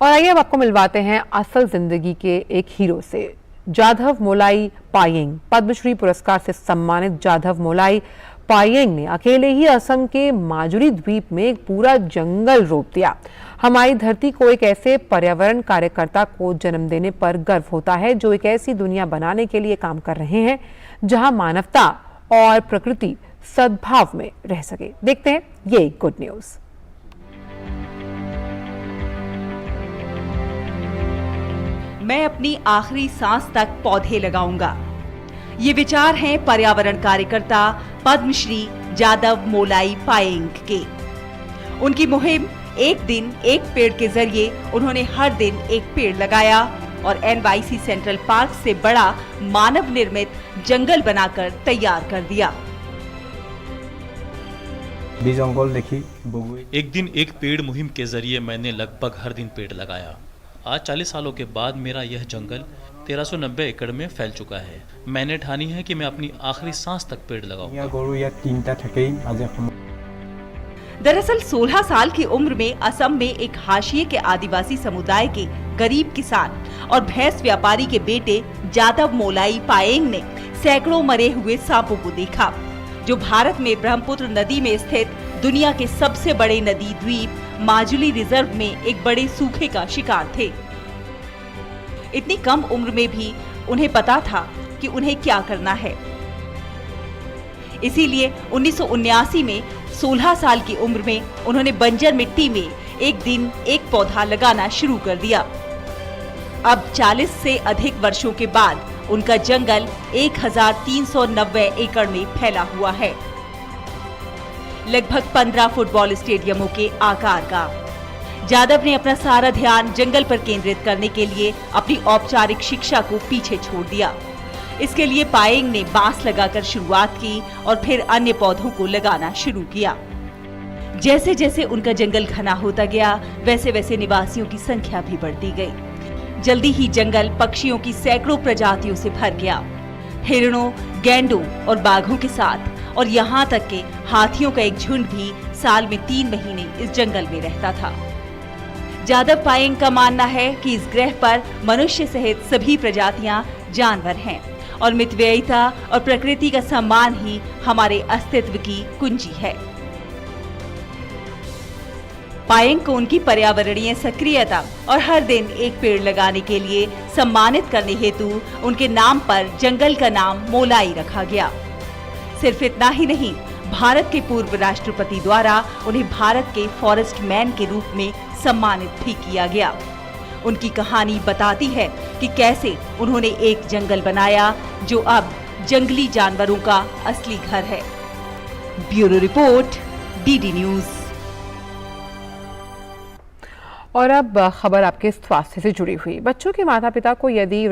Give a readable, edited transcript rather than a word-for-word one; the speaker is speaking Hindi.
और आइए अब आपको मिलवाते हैं असल जिंदगी के एक हीरो से। जाधव मोलाई पायेंग पद्मश्री पुरस्कार से सम्मानित जाधव मोलाई पायेंग ने अकेले ही असम के माजुली द्वीप में एक पूरा जंगल रोप दिया। हमारी धरती को एक ऐसे पर्यावरण कार्यकर्ता को जन्म देने पर गर्व होता है जो एक ऐसी दुनिया बनाने के लिए काम कर रहे हैं जहां मानवता और प्रकृति सद्भाव में रह सके। देखते हैं ये गुड न्यूज। मैं अपनी आखिरी सांस तक पौधे लगाऊंगा। ये विचार हैं पर्यावरण कार्यकर्ता पद्मश्री जाधव मोलाई पायेंग के। उनकी मुहिम एक दिन एक पेड़ के जरिए उन्होंने हर दिन एक पेड़ लगाया और NYC सेंट्रल पार्क से बड़ा मानव निर्मित जंगल बनाकर तैयार कर दिया। जंगल देखी एक दिन एक पेड़ मुहिम के जरिए मैंने लगभग हर दिन पेड़ लगाया। आज 40 सालों के बाद मेरा यह जंगल 1390 एकड़ में फैल चुका है। मैंने ठानी है कि मैं अपनी आखिरी सांस तक पेड़ लगाऊंगा। दरअसल 16 साल की उम्र में असम में एक हाशिए के आदिवासी समुदाय के गरीब किसान और भैंस व्यापारी के बेटे जाधव मोलाई पायेंग ने सैकड़ों मरे हुए सांपों को देखा, जो भारत में ब्रह्मपुत्र नदी में स्थित दुनिया के सबसे बड़े नदी द्वीप माजुली रिजर्व में एक बड़े सूखे का शिकार थे। इतनी कम उम्र में भी उन्हें पता था कि उन्हें क्या करना है। इसीलिए 1979 में 16 साल की उम्र में उन्होंने बंजर मिट्टी में एक दिन एक पौधा लगाना शुरू कर दिया। अब 40 से अधिक वर्षों के बाद उनका जंगल 1390 एकड़ में फैला हुआ है, लगभग 15 फुटबॉल स्टेडियमों के आकार का। जाधव ने अपना सारा ध्यान जंगल पर केंद्रित करने के लिए अपनी औपचारिक शिक्षा को पीछे छोड़ दिया। इसके लिए पायेंग ने बांस लगाकर शुरुआत की और फिर अन्य पौधों को लगाना शुरू किया। जैसे जैसे उनका जंगल घना होता गया, वैसे वैसे निवासियों की संख्या भी बढ़ती गई। जल्दी ही जंगल पक्षियों की सैकड़ों प्रजातियों से भर गया, हिरणों, गैंडों और बाघों के साथ, और यहाँ तक के हाथियों का एक झुंड भी साल में 3 महीने इस जंगल में रहता था। जाधव पायेंग का मानना है कि इस ग्रह पर मनुष्य सहित सभी प्रजातियां जानवर हैं और मितव्ययिता और प्रकृति का सम्मान ही हमारे अस्तित्व की कुंजी है। पायेंग को उनकी पर्यावरणीय सक्रियता और हर दिन एक पेड़ लगाने के लिए सम्मानित करने हेतु उनके नाम पर जंगल का नाम मोलाई रखा गया। सिर्फ इतना ही नहीं, भारत के पूर्व राष्ट्रपति द्वारा उन्हें भारत के फॉरेस्ट मैन के रूप में सम्मानित भी किया गया। उनकी कहानी बताती है कि कैसे उन्होंने एक जंगल बनाया जो अब जंगली जानवरों का असली घर है। Bureau report, DD news. और अब खबर आपके स्वास्थ्य से जुड़ी हुई। बच्चों के माता पिता को यदि